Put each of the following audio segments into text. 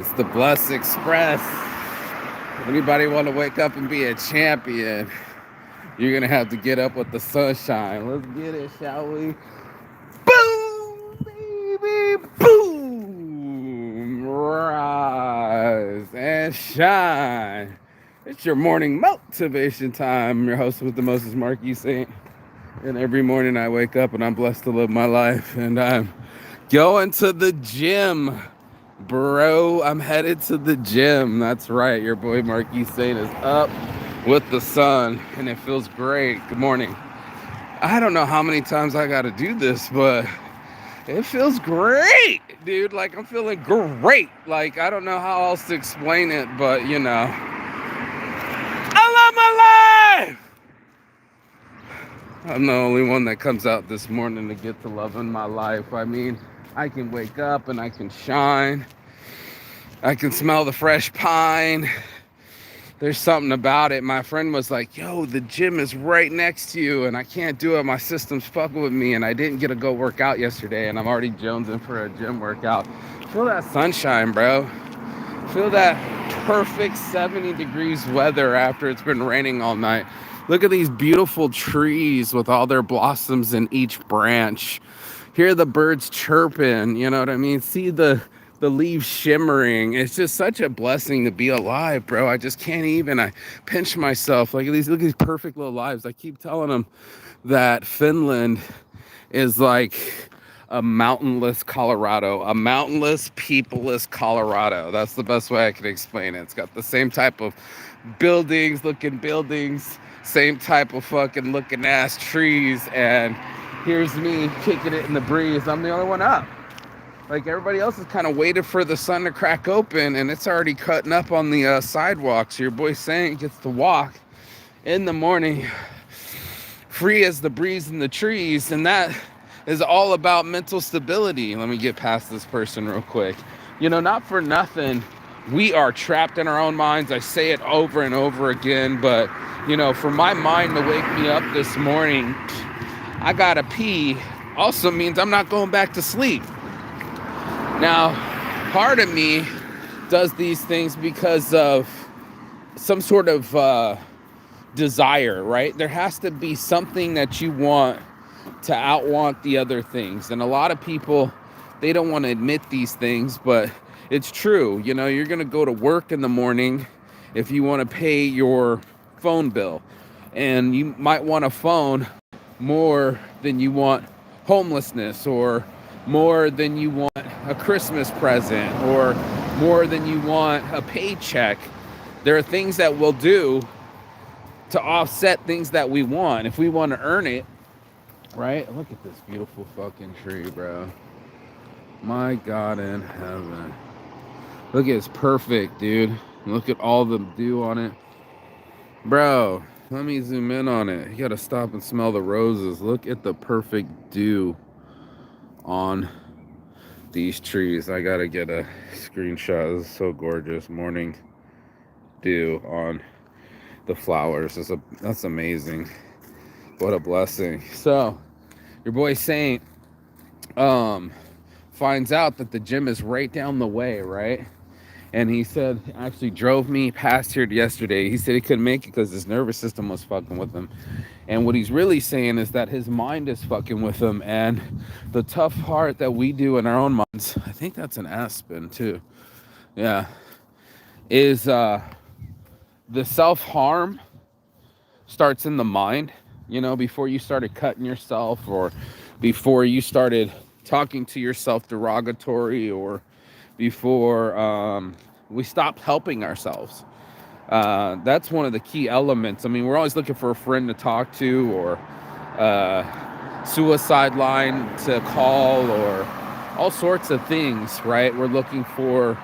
It's the Bless Express. Anybody want to wake up and be a champion? You're gonna have to get up with the sunshine. Let's get it, shall we? Boom, baby, boom! Rise and shine. It's your morning motivation time. I'm your host with the Moses Marquis Saint. And every morning I wake up and I'm blessed to live my life. And I'm going to the gym. Bro, I'm headed to the gym. That's right. Your boy Marquis Saint is up with the sun, and it feels great. Good morning. I don't know how many times I got to do this, but it feels great, dude. Like, I'm feeling great. Like, I don't know how else to explain it, but I love my life. I'm the only one that comes out this morning to get to loving my life. I mean, I can wake up and I can shine. I can smell the fresh pine. There's something about it. My friend was like, yo, the gym is right next to you and I can't do it. My system's fucking with me and I didn't get to go work out yesterday and I'm already jonesing for a gym workout. Feel that sunshine, bro. Feel that perfect 70 degrees weather after it's been raining all night. Look at these beautiful trees with all their blossoms in each branch. Hear the birds chirping, you know what I mean? See the leaves shimmering. It's just such a blessing to be alive, bro. I just can't even. I pinch myself. Look at these perfect little lives. I keep telling them that Finland is like a mountainless Colorado, a mountainless, peopleless Colorado. That's the best way I can explain it. It's got the same type of buildings, same type of fucking looking ass trees, and here's me kicking it in the breeze. I'm the only one up. Like, everybody else is kind of waited for the sun to crack open, and it's already cutting up on the sidewalk. So your boy Saint gets to walk in the morning, free as the breeze in the trees, and that is all about mental stability. Let me get past this person real quick. Not for nothing, we are trapped in our own minds. I say it over and over again, but for my mind to wake me up this morning, I gotta pee, also means I'm not going back to sleep. Now, part of me does these things because of some sort of desire, right? There has to be something that you want to outwant the other things. And a lot of people, they don't want to admit these things, but it's true. You're going to go to work in the morning if you want to pay your phone bill. And you might want a phone more than you want homelessness, or more than you want a Christmas present, or more than you want a paycheck. There are things that we'll do to offset things that we want if we want to earn it, right? Look at this beautiful fucking tree, bro. My God in heaven. Look, it's perfect, dude. Look at all the dew on it. Bro, let me zoom in on it. You gotta stop and smell the roses. Look at the perfect dew on these trees. I gotta get a screenshot. This is so gorgeous. Morning dew on the flowers. That's amazing. What a blessing. So your boy Saint finds out that the gym is right down the way, right? And he said, actually drove me past here yesterday. He said he couldn't make it because his nervous system was fucking with him. And what he's really saying is that his mind is fucking with him. And the tough part that we do in our own minds, I think that's an aspen too. Yeah. Is the self-harm starts in the mind. Before you started cutting yourself, or before you started talking to yourself derogatory, or before we stopped helping ourselves. That's one of the key elements. I mean, we're always looking for a friend to talk to, or suicide line to call, or all sorts of things, right? We're looking for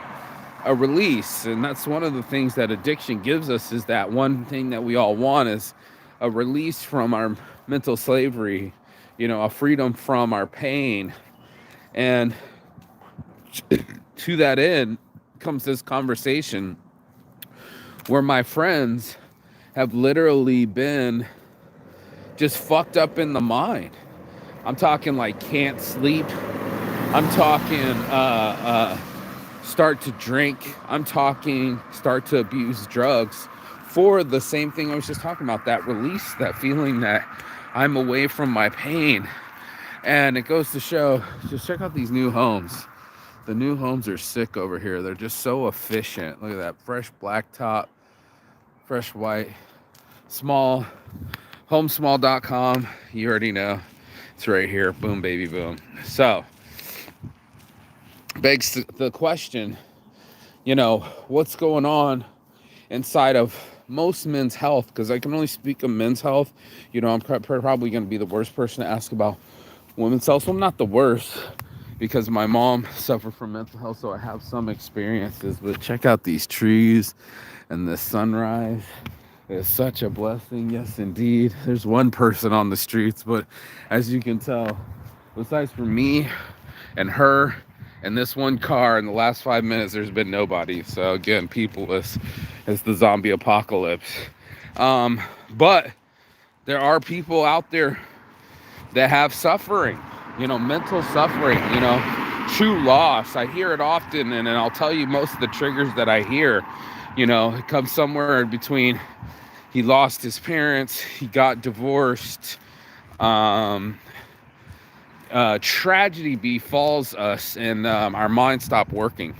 a release, and that's one of the things that addiction gives us, is that one thing that we all want is a release from our mental slavery, a freedom from our pain. And to that end comes this conversation where my friends have literally been just fucked up in the mind. I'm talking like can't sleep. I'm talking start to drink. I'm talking start to abuse drugs for the same thing I was just talking about, that release, that feeling that I'm away from my pain. And it goes to show, just check out these new homes. The new homes are sick over here. They're just so efficient. Look at that, fresh black top, fresh white, small, homesmall.com. You already know. It's right here. Boom, baby, boom. So, begs the question, what's going on inside of most men's health? Because I can only speak of men's health. I'm probably going to be the worst person to ask about women's health. So I'm not the worst, because my mom suffered from mental health, so I have some experiences. But check out these trees and the sunrise. It's such a blessing. Yes, indeed. There's one person on the streets, but as you can tell, besides for me and her and this one car, in the last 5 minutes, there's been nobody. So again, peopleless. It's the zombie apocalypse. But there are people out there that have suffering, mental suffering, true loss. I hear it often, and I'll tell you most of the triggers that I hear, it comes somewhere in between. He lost his parents, he got divorced, tragedy befalls us, and our minds stop working.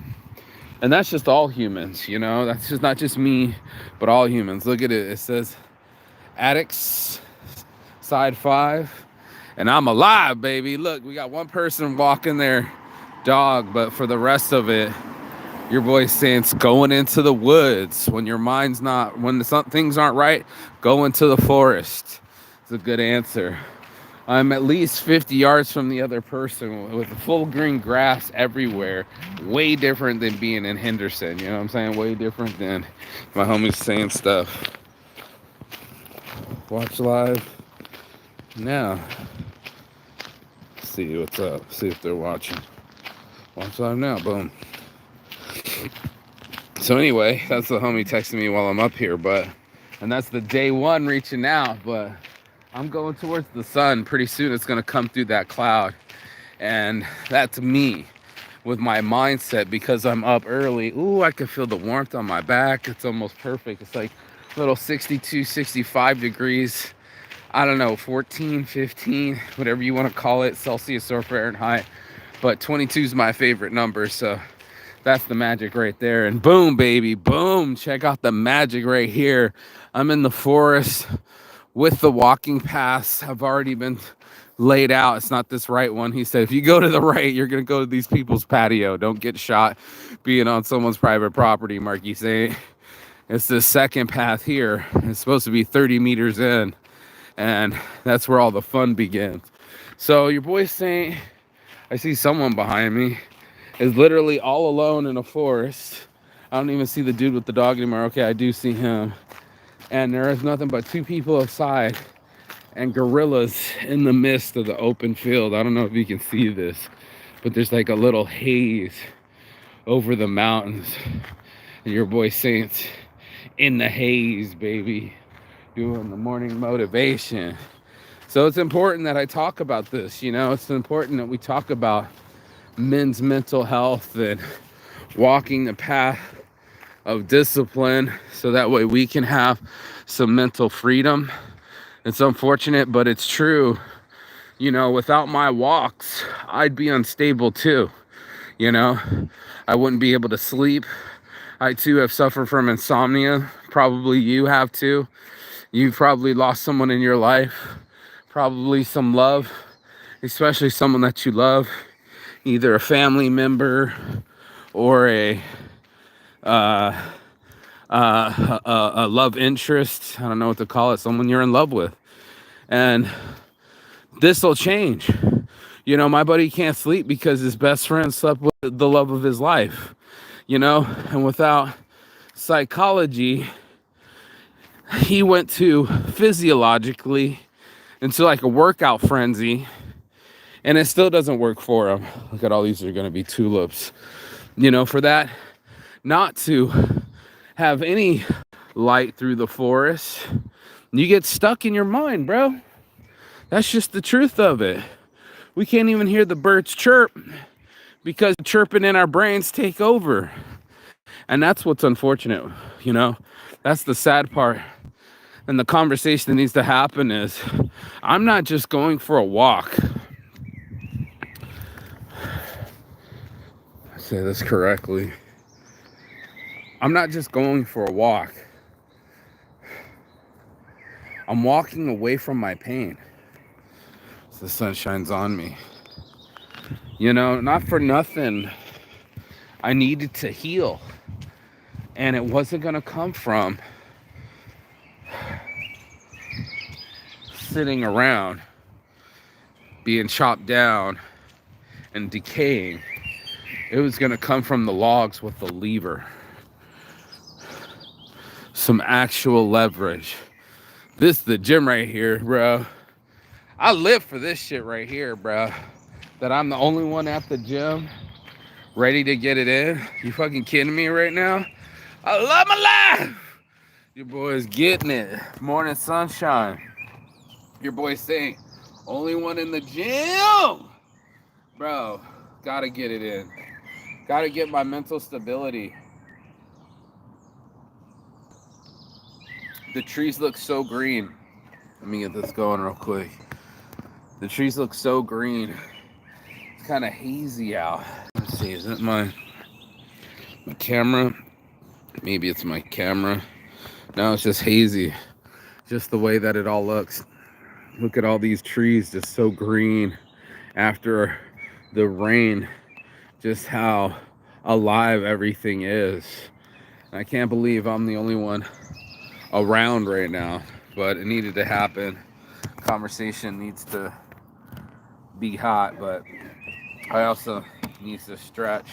And that's just all humans, that's just not just me, but all humans. Look at it. It says Addicts, side 5. And I'm alive, baby. Look, we got one person walking their dog, but for the rest of it, your boy's saying it's going into the woods. When your mind's not, when things aren't right, go into the forest. It's a good answer. I'm at least 50 yards from the other person with full green grass everywhere. Way different than being in Henderson. You know what I'm saying? Way different than my homies saying stuff. Watch live now. See what's up. See if they're watching. Watch live now. Boom. So anyway, that's the homie texting me while I'm up here, and that's the day one reaching out, but I'm going towards the sun. Pretty soon it's going to come through that cloud, and that's me with my mindset, because I'm up early. Ooh, I can feel the warmth on my back. It's almost perfect. It's like little 62, 65 degrees. I don't know, 14, 15, whatever you want to call it, Celsius or Fahrenheit. But 22 is my favorite number, so that's the magic right there. And boom, baby, boom. Check out the magic right here. I'm in the forest with the walking paths. Have already been laid out. It's not this right one. He said, if you go to the right, you're going to go to these people's patio. Don't get shot being on someone's private property, Marky saying. It's the second path here. It's supposed to be 30 meters in. And that's where all the fun begins. So your boy Saint, I see someone behind me, is literally all alone in a forest. I don't even see the dude with the dog anymore. Okay, I do see him. And there is nothing but 2 people outside and gorillas in the midst of the open field. I don't know if you can see this, but there's like a little haze over the mountains. And your boy Saint's in the haze, baby, doing the morning motivation. So it's important that I talk about this. It's important that we talk about men's mental health and walking the path of discipline, so that way we can have some mental freedom. It's unfortunate, but it's true. Without my walks, I'd be unstable too. I wouldn't be able to sleep. I too have suffered from insomnia. Probably you have too. You've probably lost someone in your life, probably some love, especially someone that you love, either a family member or a love interest. I don't know what to call it. Someone you're in love with. And this will change. My buddy can't sleep because his best friend slept with the love of his life. And without psychology, he went to physiologically into like a workout frenzy, and it still doesn't work for him. Look at all these are going to be tulips. For that not to have any light through the forest, you get stuck in your mind, bro. That's just the truth of it. We can't even hear the birds chirp because chirping in our brains take over. And that's what's unfortunate, you know? That's the sad part. And the conversation that needs to happen is, I'm not just going for a walk. I say this correctly. I'm not just going for a walk. I'm walking away from my pain. So the sun shines on me. You know, not for nothing, I needed to heal. And it wasn't going to come from sitting around, being chopped down and decaying. It was going to come from the logs with the lever. Some actual leverage. This is the gym right here, bro. I live for this shit right here, bro. That I'm the only one at the gym ready to get it in. You fucking kidding me right now? I love my life. Your boy's getting it. Morning sunshine. Your boy's saying, only one in the gym. Bro, gotta get it in. Gotta get my mental stability. The trees look so green. Let me get this going real quick. The trees look so green. It's kind of hazy out. Let's see, is that my camera? Maybe it's my camera. No, it's just hazy. Just the way that it all looks. Look at all these trees just so green after the rain. Just how alive everything is. I can't believe I'm the only one around right now, but it needed to happen. Conversation needs to be hot, but I also need to stretch.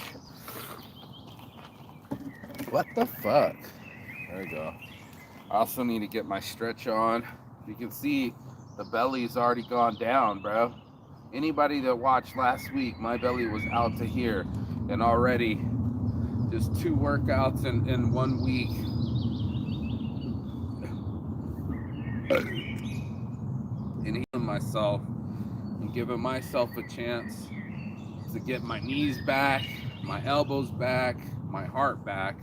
What the fuck? There we go. I also need to get my stretch on. You can see the belly's already gone down, bro. Anybody that watched last week, my belly was out to here, and already just 2 workouts in 1 week. And healing myself and giving myself a chance to get my knees back, my elbows back, my heart back.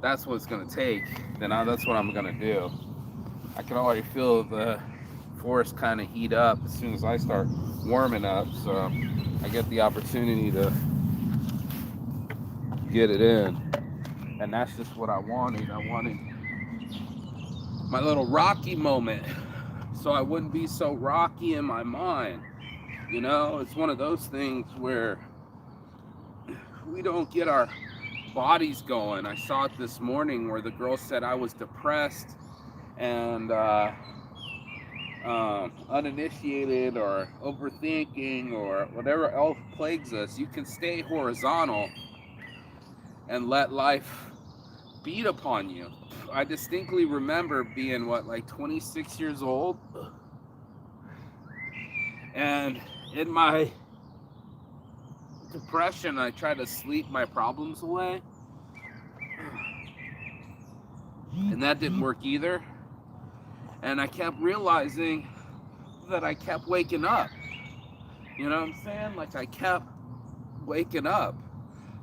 That's what it's gonna take. That's what I'm gonna do. I can already feel the forest kind of heat up as soon as I start warming up, so I get the opportunity to get it in. And that's just what I wanted. I wanted my little rocky moment, so I wouldn't be so rocky in my mind. You know, it's one of those things where we don't get our bodies going. I saw it this morning where the girl said I was depressed and uninitiated or overthinking or whatever else plagues us. You can stay horizontal and let life beat upon you. I distinctly remember being like 26 years old, and in my depression I tried to sleep my problems away, and that didn't work either. And I kept realizing that I kept waking up. You know what I'm saying? Like, I kept waking up.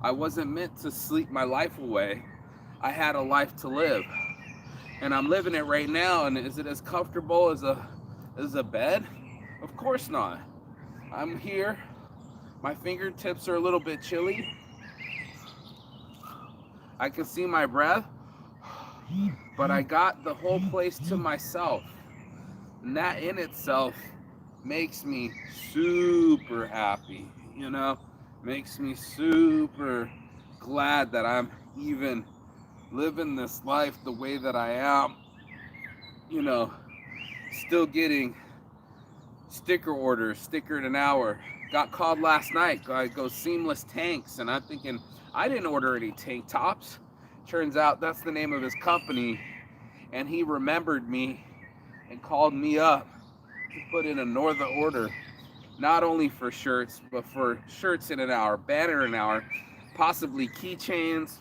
I wasn't meant to sleep my life away. I had a life to live, and I'm living it right now. And is it as comfortable as a bed? Of course not. I'm here. My fingertips are a little bit chilly. I can see my breath, but I got the whole place to myself. And that in itself makes me super happy, you know? Makes me super glad that I'm even living this life the way that I am. You know, still getting sticker orders, sticker in an hour. Got called last night. I go Seamless Tanks, and I'm thinking, I didn't order any tank tops. Turns out that's the name of his company, and he remembered me and called me up to put in another order, not only for shirts, but for shirts in an hour, banner in an hour, possibly keychains,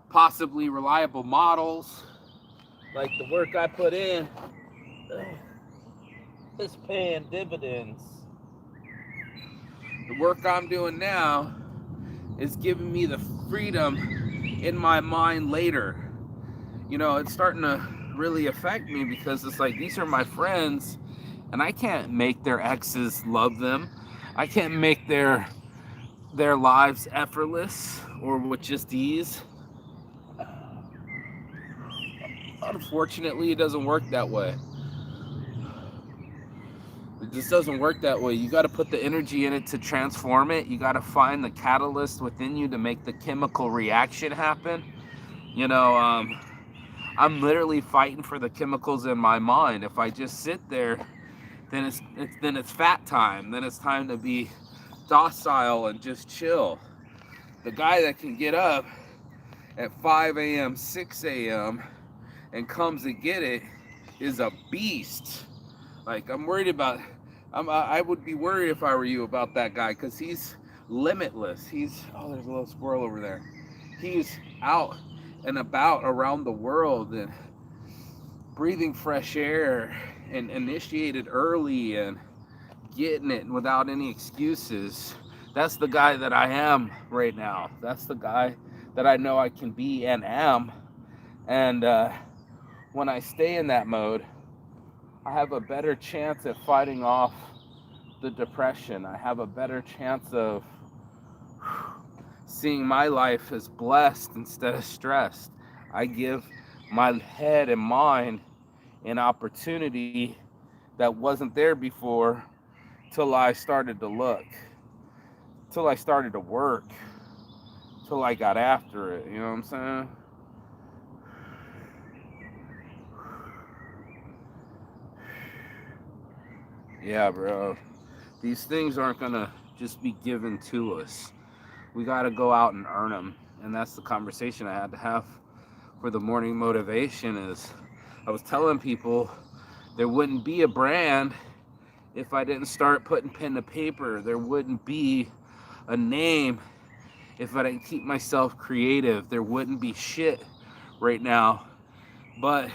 possibly reliable models. Like, the work I put in is paying dividends. The work I'm doing now is giving me the freedom in my mind later. You know, it's starting to really affect me because it's like these are my friends and I can't make their exes love them. I can't make their lives effortless or with just ease. Unfortunately, it doesn't work that way. It just doesn't work that way. You got to put the energy in it to transform it. You got to find the catalyst within you to make the chemical reaction happen. You know, I'm literally fighting for the chemicals in my mind. If I just sit there, then it's fat time. Then it's time to be docile and just chill. The guy that can get up at 5 a.m., 6 a.m. and comes to get it is a beast. Like, I would be worried if I were you about that guy because he's limitless. Oh, there's a little squirrel over there. He's out and about around the world and breathing fresh air and initiated early and getting it without any excuses. That's the guy that I am right now. That's the guy that I know I can be and am. And when I stay in that mode, I have a better chance at fighting off the depression. I have a better chance of seeing my life as blessed instead of stressed. I give my head and mind an opportunity that wasn't there before till I started to look, till I started to work, till I got after it. You know what I'm saying? Yeah, bro. These things aren't gonna just be given to us. We gotta go out and earn them. And that's the conversation I had to have for the morning motivation is I was telling people there wouldn't be a brand if I didn't start putting pen to paper. There wouldn't be a name if I didn't keep myself creative. There wouldn't be shit right now but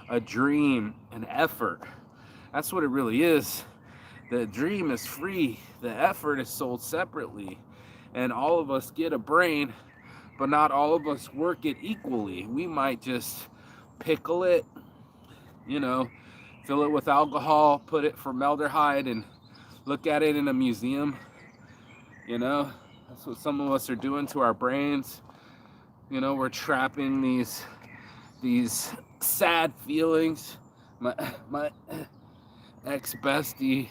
a dream, an effort. That's what it really is. The dream is free. The effort is sold separately. And all of us get a brain, but not all of us work it equally. We might just pickle it, you know, fill it with alcohol, put it formaldehyde, and look at it in a museum. You know, that's what some of us are doing to our brains. You know, we're trapping these sad feelings. My ex-bestie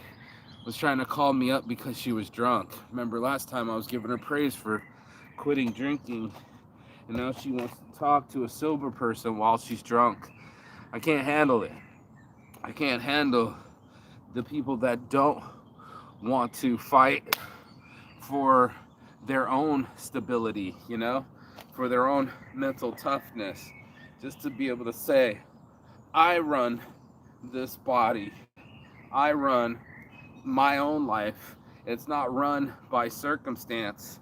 was trying to call me up because she was drunk. Remember last time I was giving her praise for quitting drinking, and now she wants to talk to a sober person while she's drunk. I can't handle it. I can't handle the people that don't want to fight for their own stability, you know, for their own mental toughness, just to be able to say, I run this body. I run my own life. It's not run by circumstance.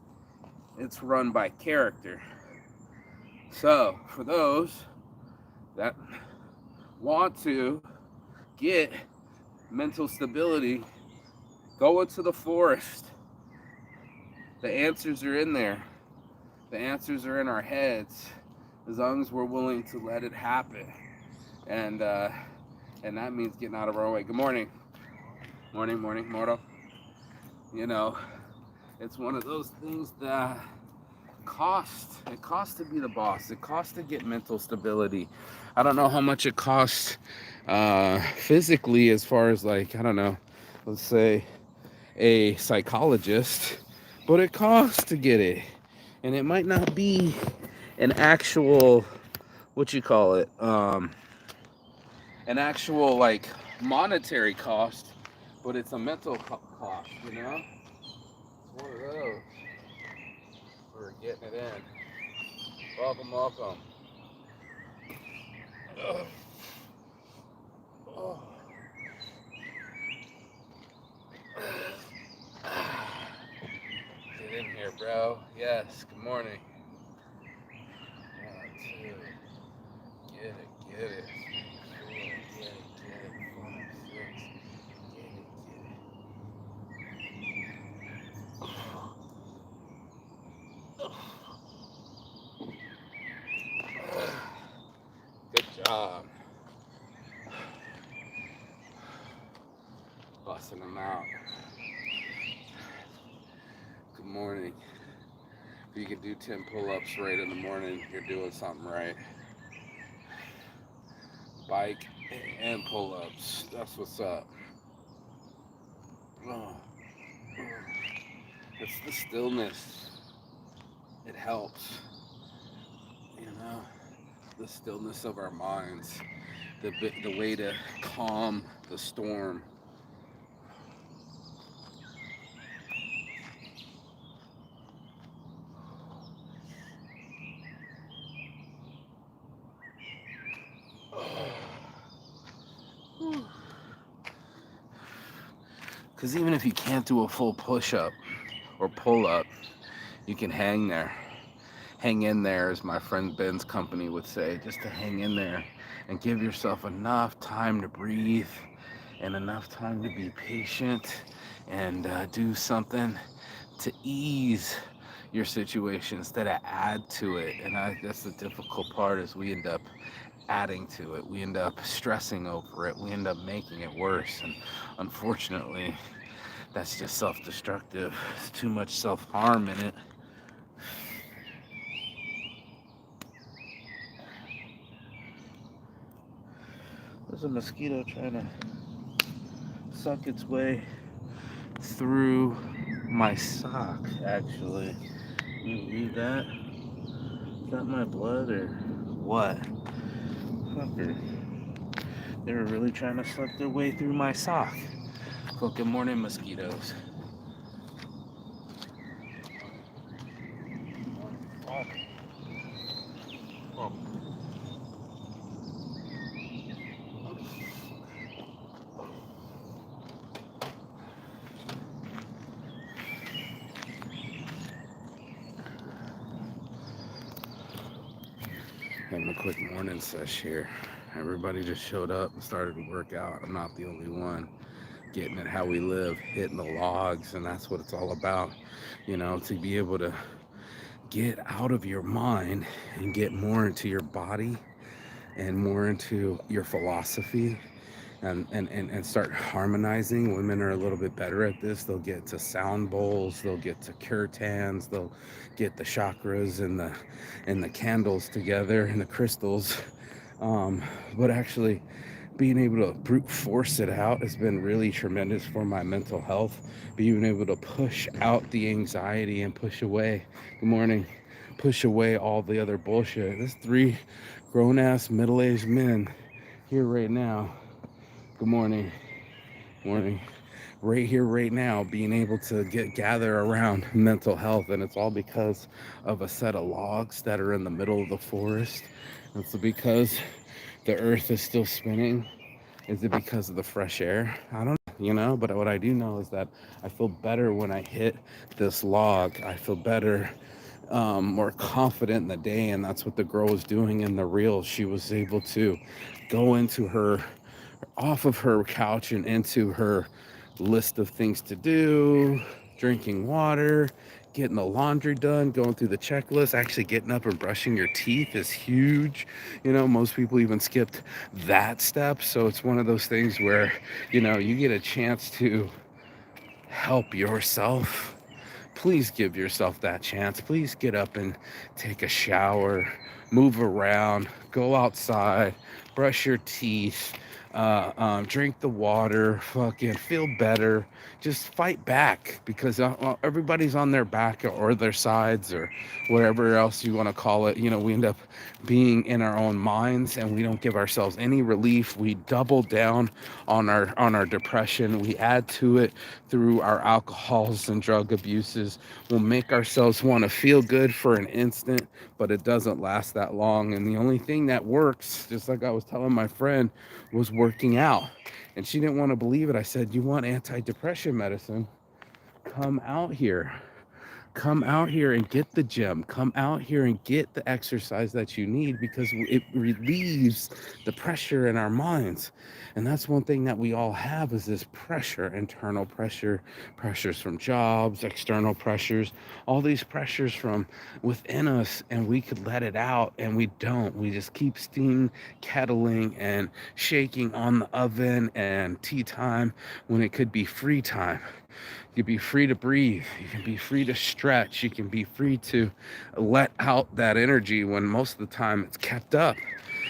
It's run by character. So, for those that want to get mental stability, go into the forest. The answers are in there. The answers are in our heads, as long as we're willing to let it happen. And that means getting out of our own way. Good morning. Morning, Moro. You know, it's one of those things that it costs to be the boss. It costs to get mental stability. I don't know how much it costs physically, as far as, like, I don't know, let's say a psychologist, but it costs to get it. And it might not be an actual, what you call it, an actual, like, monetary cost, but it's a mental cost, you know? It's one of those. We're getting it in. Welcome, welcome. Ugh. Oh. Get in here, bro. Yes, good morning. 1, 2. Get it, get it. 4, get it, 5, 6. Get it, get it. Um, Busting them out. Good morning. If you can do 10 pull-ups right in the morning, you're doing something right. Bike and pull-ups. That's what's up. Oh, it's the stillness. It helps. You know, the stillness of our minds. The way to calm the storm. Because even if you can't do a full push-up or pull-up, you can hang there. Hang in there, as my friend Ben's company would say, just to hang in there and give yourself enough time to breathe and enough time to be patient and do something to ease your situation instead of add to it. And that's the difficult part, is we end up adding to it. We end up stressing over it. We end up making it worse. And unfortunately, that's just self-destructive. There's too much self-harm in it. There's a mosquito trying to suck its way through my sock, actually. You read that? Is that my blood or what? Fucker. They were really trying to suck their way through my sock. Well, good morning, mosquitoes. Having a quick morning sesh here. Everybody just showed up and started to work out. I'm not the only one. Getting it how we live, hitting the logs, and that's what it's all about. You know, to be able to get out of your mind and get more into your body and more into your philosophy, and start harmonizing. Women are a little bit better at this. They'll get to sound bowls, they'll get to kirtans, they'll get the chakras and the candles together and the crystals. But actually being able to brute force it out has been really tremendous for my mental health. Being able to push out the anxiety and push away, good morning, push away all the other bullshit. There's 3 grown-ass middle-aged men here right now. Good morning. Morning. Right here, right now, being able to gather around mental health, and it's all because of a set of logs that are in the middle of the forest. It's because the earth is still spinning. Is it because of the fresh air? I don't know, but what I do know is that I feel better when I hit this log. I feel better, more confident in the day, and that's what the girl was doing in the reel. She was able to go off of her couch and into her list of things to do, drinking water, getting the laundry done, going through the checklist. Actually getting up and brushing your teeth is huge. Most people even skipped that step. So it's one of those things where, you get a chance to help yourself. Please give yourself that chance. Please get up and take a shower, move around, go outside, brush your teeth, drink the water, fucking feel better. Just fight back, because everybody's on their back or their sides or whatever else you want to call it. We end up being in our own minds, and we don't give ourselves any relief. We double down on our depression. We add to it through our alcohols and drug abuses. We'll make ourselves want to feel good for an instant, but it doesn't last that long. And the only thing that works, just like I was telling my friend, was working out. And she didn't want to believe it. I said, "You want antidepressant medicine? Come out here. Come out here and get the gym. Come out here and get the exercise that you need, because it relieves the pressure in our minds. And that's one thing that we all have, is this pressure, internal pressure, pressures from jobs, external pressures, all these pressures from within us, and we could let it out, and we don't. We just keep steam kettling and shaking on the oven and tea time, when it could be free time. You can be free to breathe. You can be free to stretch. You can be free to let out that energy, when most of the time it's kept up.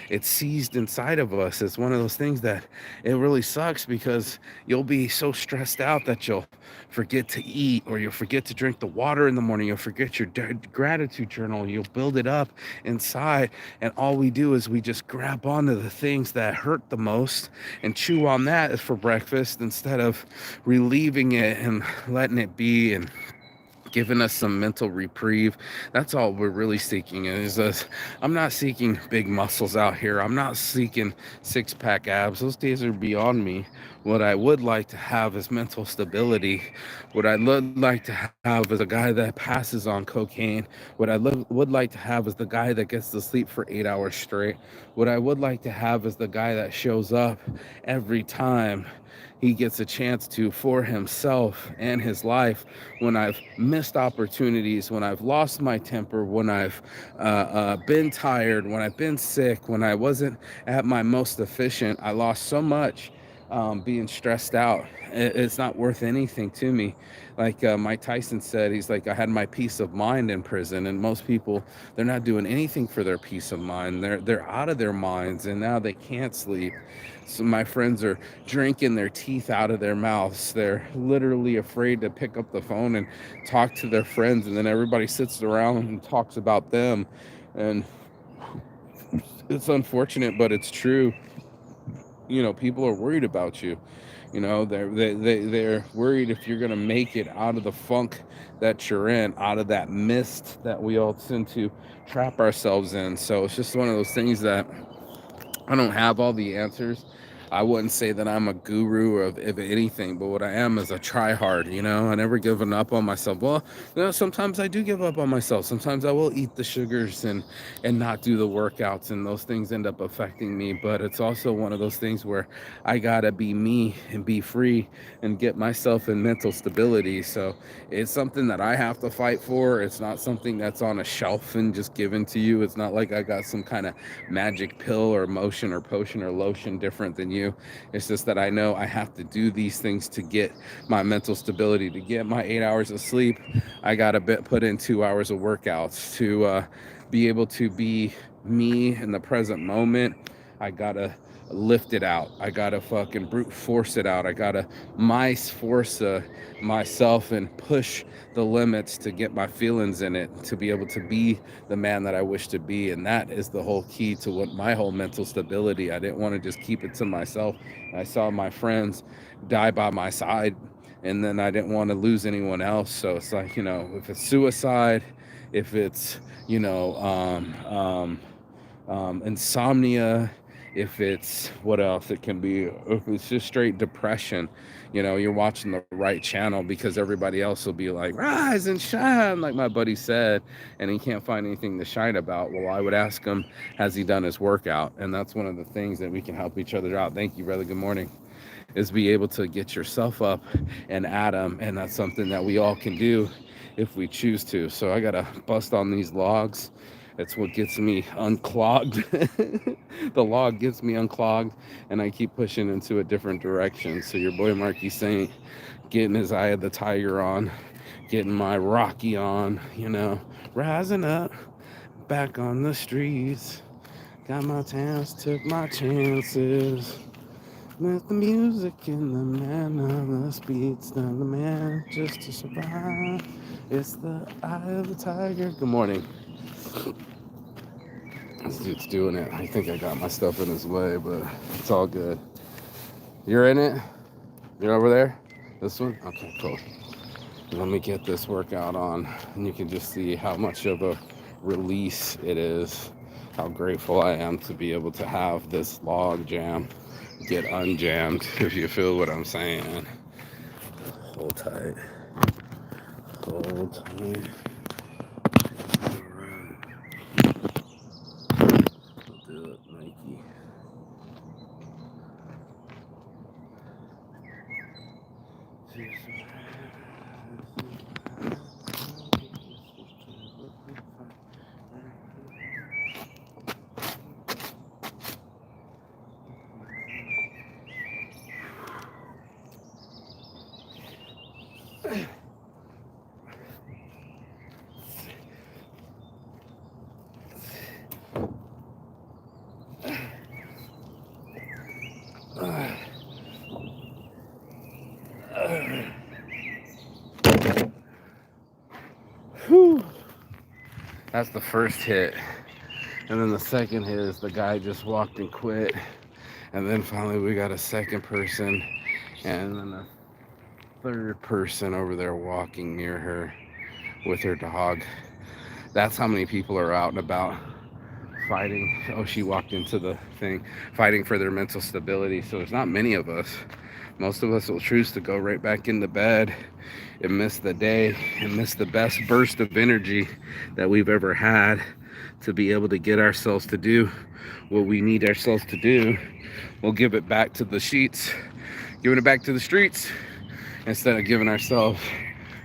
It's seized inside of us. It's one of those things that it really sucks, because you'll be so stressed out that you'll forget to eat, or you'll forget to drink the water in the morning. You'll forget your gratitude journal. You'll build it up inside. And all we do is we just grab onto the things that hurt the most and chew on that for breakfast, instead of relieving it and letting it be, and giving us some mental reprieve. That's all we're really seeking. Is us. I'm not seeking big muscles out here. I'm not seeking six-pack abs. Those days are beyond me. What I would like to have is mental stability. What I would like to have is a guy that passes on cocaine. What would like to have is the guy that gets to sleep for 8 hours straight. What I would like to have is the guy that shows up every time he gets a chance to, for himself and his life, when I've missed opportunities, when I've lost my temper, when I've been tired, when I've been sick, when I wasn't at my most efficient. I lost so much being stressed out. It's not worth anything to me. Like Mike Tyson said, he's like, I had my peace of mind in prison. And most people, they're not doing anything for their peace of mind. They're out of their minds, and now they can't sleep. So my friends are drinking their teeth out of their mouths. They're literally afraid to pick up the phone and talk to their friends, and then everybody sits around and talks about them. And it's unfortunate, but it's true. People are worried about you. They're worried if you're gonna make it out of the funk that you're in, out of that mist that we all tend to trap ourselves in. So it's just one of those things that I don't have all the answers. I wouldn't say that I'm a guru of anything, but what I am is a try hard. I never given up on myself. Well, sometimes I do give up on myself. Sometimes I will eat the sugars and not do the workouts, and those things end up affecting me. But it's also one of those things where I gotta be me and be free and get myself in mental stability. So it's something that I have to fight for. It's not something that's on a shelf and just given to you. It's not like I got some kind of magic pill or motion or potion or lotion different than you. It's just that I know I have to do these things to get my mental stability, to get my 8 hours of sleep. I got to put in 2 hours of workouts to be able to be me in the present moment. I got to lift it out. I got to fucking brute force it out. I got to mice force myself and push the limits to get my feelings in it, to be able to be the man that I wish to be. And that is the whole key to what my whole mental stability. I didn't want to just keep it to myself. I saw my friends die by my side, and then I didn't want to lose anyone else. So it's like, if it's suicide, if it's, insomnia, if it's what else it can be, if it's just straight depression, you're watching the right channel, because everybody else will be like, rise and shine, like my buddy said, and he can't find anything to shine about. Well, I would ask him, has he done his workout? And that's one of the things that we can help each other out. Thank you, brother. Good morning. Is be able to get yourself up and at them, and that's something that we all can do if we choose to. So I gotta bust on these logs. That's what gets me unclogged. The log gets me unclogged, and I keep pushing into a different direction. So your boy Marky Saint getting his Eye of the Tiger on, getting my Rocky on, rising up, back on the streets. Got my chance, took my chances. With the music in the man of the speeds, done the man just to survive. It's the Eye of the Tiger. Good morning. This dude's doing it. I think I got my stuff in his way, but it's all good. You're in it? You're over there? This one? Okay, cool. Let me get this workout on, and you can just see how much of a release it is. How grateful I am to be able to have this log jam get unjammed, if you feel what I'm saying. Hold tight. whole time. Alright. I'll do it, Nike. Whew. That's the first hit. And then the second hit is the guy just walked and quit. And then finally we got a second person. And then a third person over there walking near her with her dog. That's how many people are out and about fighting. Oh, she walked into the thing, fighting for their mental stability. So there's not many of us. Most of us will choose to go right back into bed and miss the day and miss the best burst of energy that we've ever had to be able to get ourselves to do what we need ourselves to do. We'll give it back to the sheets, giving it back to the streets instead of giving ourselves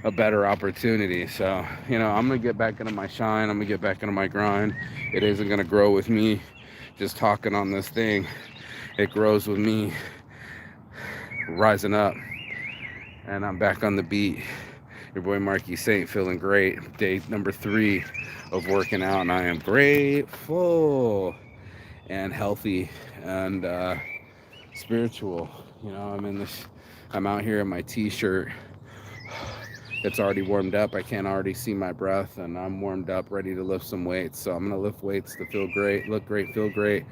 a better opportunity. So, I'm gonna get back into my shine. I'm gonna get back into my grind. It isn't gonna grow with me just talking on this thing. It grows with me rising up, and I'm back on the beat. Your boy Marky Saint, feeling great. Day number 3 of working out, and I am grateful and healthy and spiritual. I'm out here in my t-shirt. It's already warmed up. I can already see my breath, and I'm warmed up, ready to lift some weights. So I'm gonna lift weights to feel great, look great, feel great,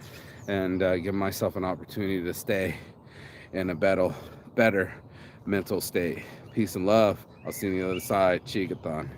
and give myself an opportunity to stay in a better mental state. Peace and love. I'll see you on the other side. Chigathon.